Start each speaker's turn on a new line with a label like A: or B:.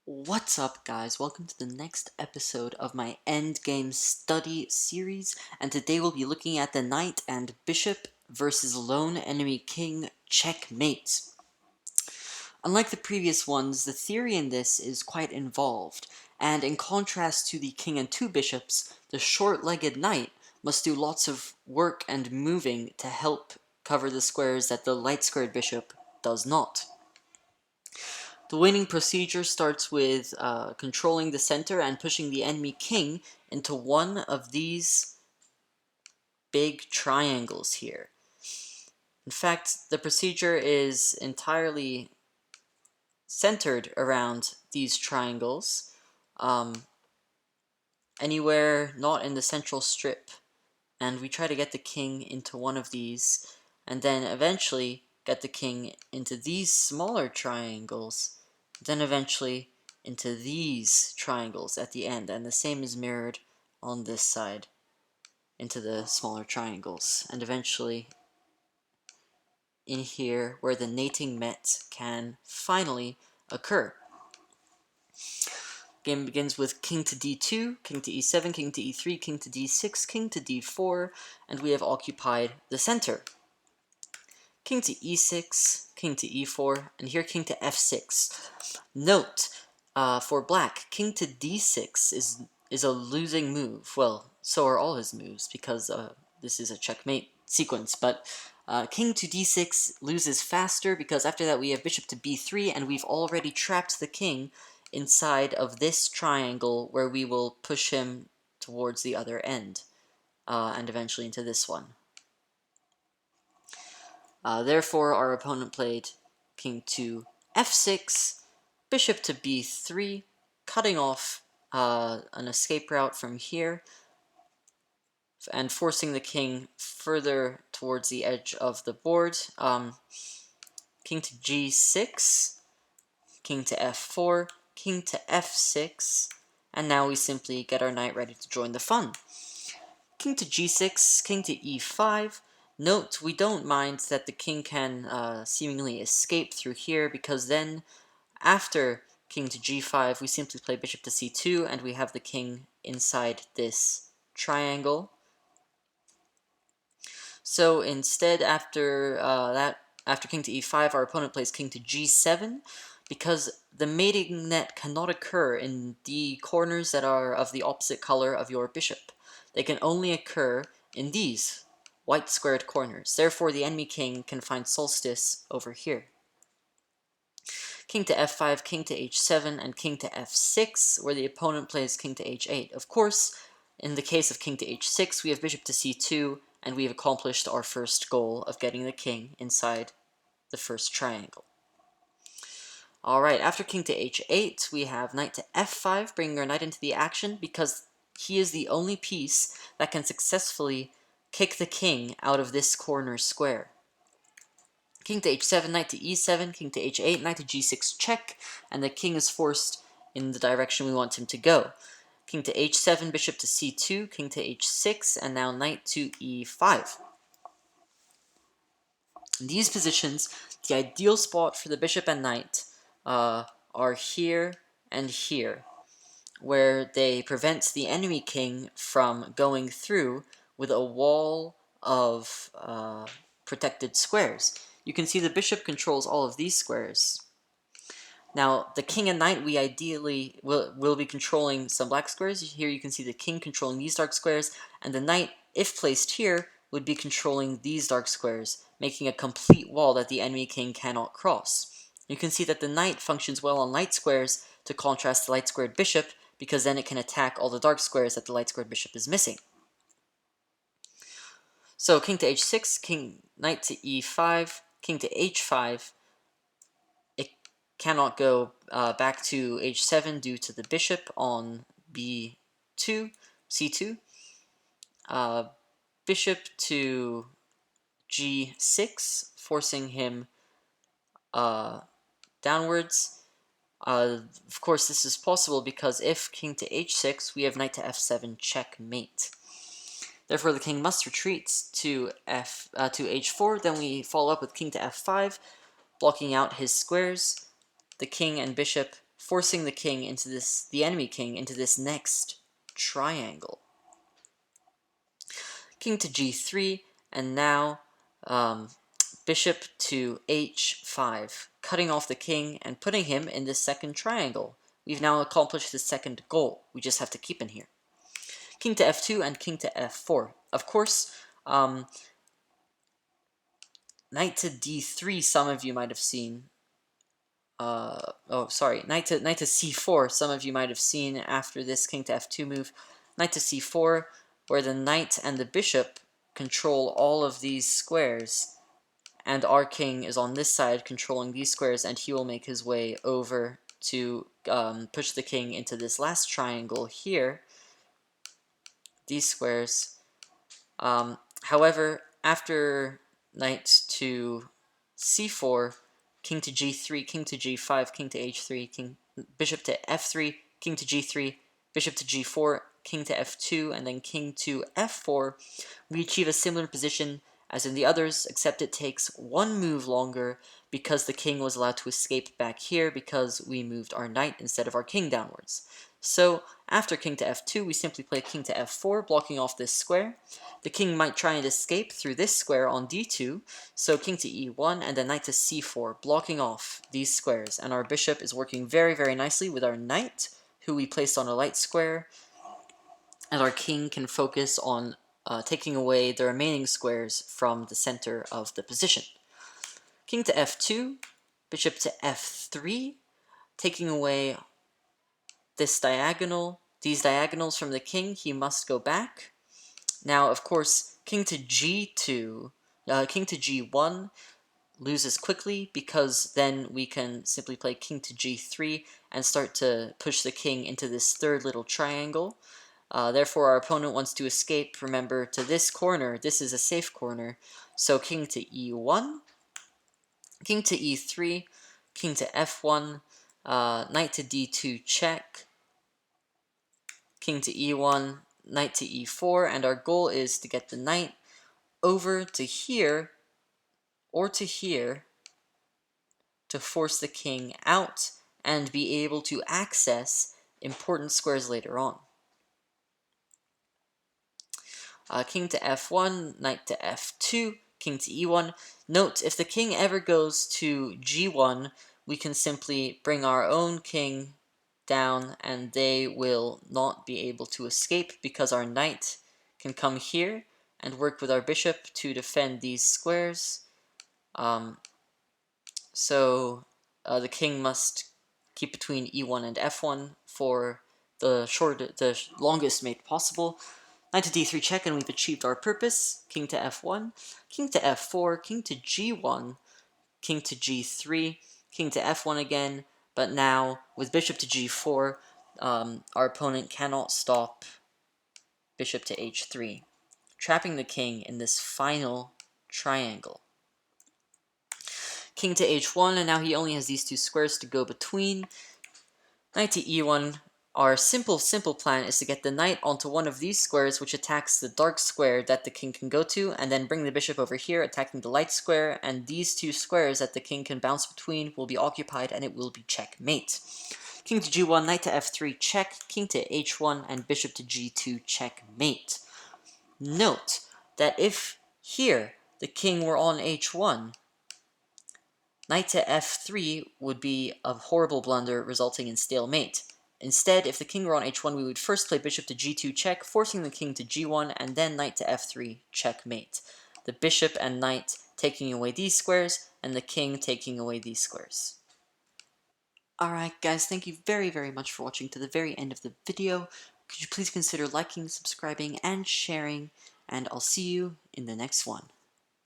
A: What's up, guys? Welcome to the next episode of my endgame study series, and today we'll be looking at the knight and bishop versus lone enemy king checkmate. Unlike the previous ones, the theory in this is quite involved, and in contrast to the king and two bishops, the short-legged knight must do lots of work and moving to help cover the squares that the light-squared bishop does not. The winning procedure starts with controlling the center and pushing the enemy king into one of these big triangles here. In fact, the procedure is entirely centered around these triangles, anywhere not in the central strip. And we try to get the king into one of these, and then eventually get the king into these smaller triangles, then eventually into these triangles at the end, and the same is mirrored on this side into the smaller triangles, and eventually in here where the nating met can finally occur. Game begins with king to d2, king to e7, king to e3, king to d6, king to d4, and we have occupied the center. King to e6, king to e4, and here king to f6. Note, for black, king to d6 is a losing move. Well, so are all his moves, because this is a checkmate sequence, but king to d6 loses faster, because after that we have bishop to b3, and we've already trapped the king inside of this triangle where we will push him towards the other end, and eventually into this one. Therefore, our opponent played king to f6, bishop to b3, cutting off an escape route from here, and forcing the king further towards the edge of the board. King to g6, king to f4, king to f6, and now we simply get our knight ready to join the fun. King to g6, king to e5. Note, we don't mind that the king can seemingly escape through here, because then, after king to g5, we simply play bishop to c2, and we have the king inside this triangle. So instead, after king to e5, our opponent plays king to g7, because the mating net cannot occur in the corners that are of the opposite color of your bishop. They can only occur in these white squared corners. Therefore, the enemy king can find solstice over here. King to f5, king to h7, and king to f6, where the opponent plays king to h8. Of course, in the case of king to h6, we have bishop to c2, and we have accomplished our first goal of getting the king inside the first triangle. Alright, after king to h8, we have knight to f5, bringing our knight into the action, because he is the only piece that can successfully kick the king out of this corner square. King to h7, knight to e7, king to h8, knight to g6 check, and the king is forced in the direction we want him to go. King to h7, bishop to c2, king to h6, and now knight to e5. In these positions, the ideal spot for the bishop and knight are here and here, where they prevent the enemy king from going through with a wall of protected squares. You can see the bishop controls all of these squares. Now, the king and knight, we ideally will be controlling some black squares. Here you can see the king controlling these dark squares, and the knight, if placed here, would be controlling these dark squares, making a complete wall that the enemy king cannot cross. You can see that the knight functions well on light squares to contrast the light squared bishop, because then it can attack all the dark squares that the light squared bishop is missing. So king to h6, knight to e5, king to h5. It cannot go back to h7 due to the bishop on b2, c2. Bishop to g6, forcing him downwards. Of course, this is possible because if king to h6, we have knight to f7 checkmate. Therefore, the king must retreat to h4. Then we follow up with king to f5, blocking out his squares. The king and bishop forcing the enemy king into this next triangle. King to g3, and now bishop to h5, cutting off the king and putting him in this second triangle. We've now accomplished the second goal. We just have to keep in here. King to f2 and king to f4. Of course, knight to d3, some of you might have seen. Knight to c4, some of you might have seen after this king to f2 move. Knight to c4, where the knight and the bishop control all of these squares, and our king is on this side controlling these squares, and he will make his way over to push the king into this last triangle here, these squares. However, after knight to c4, king to g3, king to g5, king to h3, bishop to f3, king to g3, bishop to g4, king to f2, and then king to f4, we achieve a similar position as in the others, except it takes one move longer because the king was allowed to escape back here because we moved our knight instead of our king downwards. So after king to f2, we simply play king to f4, blocking off this square. The king might try and escape through this square on d2, so king to e1 and then knight to c4, blocking off these squares. And our bishop is working very, very nicely with our knight, who we placed on a light square, and our king can focus on taking away the remaining squares from the center of the position. King to f2, bishop to f3, taking away this diagonal, these diagonals from the king. He must go back. Now, of course, king to g2, king to g1 loses quickly because then we can simply play king to g3 and start to push the king into this third little triangle. Therefore, our opponent wants to escape, remember, to this corner. This is a safe corner. So king to e1, king to e3, king to f1, knight to d2 check, king to e1, knight to e4, and our goal is to get the knight over to here or to here to force the king out and be able to access important squares later on. King to f1, knight to f2, king to e1. Note, if the king ever goes to g1, we can simply bring our own king down and they will not be able to escape because our knight can come here and work with our bishop to defend these squares. So the king must keep between e1 and f1 for the longest mate possible. Knight to d3 check, and we've achieved our purpose. King to f1, king to f4, king to g1, king to g3, king to f1 again, but now with bishop to g4, our opponent cannot stop bishop to h3, trapping the king in this final triangle. King to h1, and now he only has these two squares to go between. Knight to e1. Our simple plan is to get the knight onto one of these squares, which attacks the dark square that the king can go to, and then bring the bishop over here, attacking the light square, and these two squares that the king can bounce between will be occupied, and it will be checkmate. King to g1, knight to f3, check, king to h1, and bishop to g2, checkmate. Note that if here the king were on h1, knight to f3 would be a horrible blunder, resulting in stalemate. Instead, if the king were on h1, we would first play bishop to g2 check, forcing the king to g1, and then knight to f3 checkmate. The bishop and knight taking away these squares, and the king taking away these squares. Alright guys, thank you very, very much for watching to the very end of the video. Could you please consider liking, subscribing, and sharing, and I'll see you in the next one.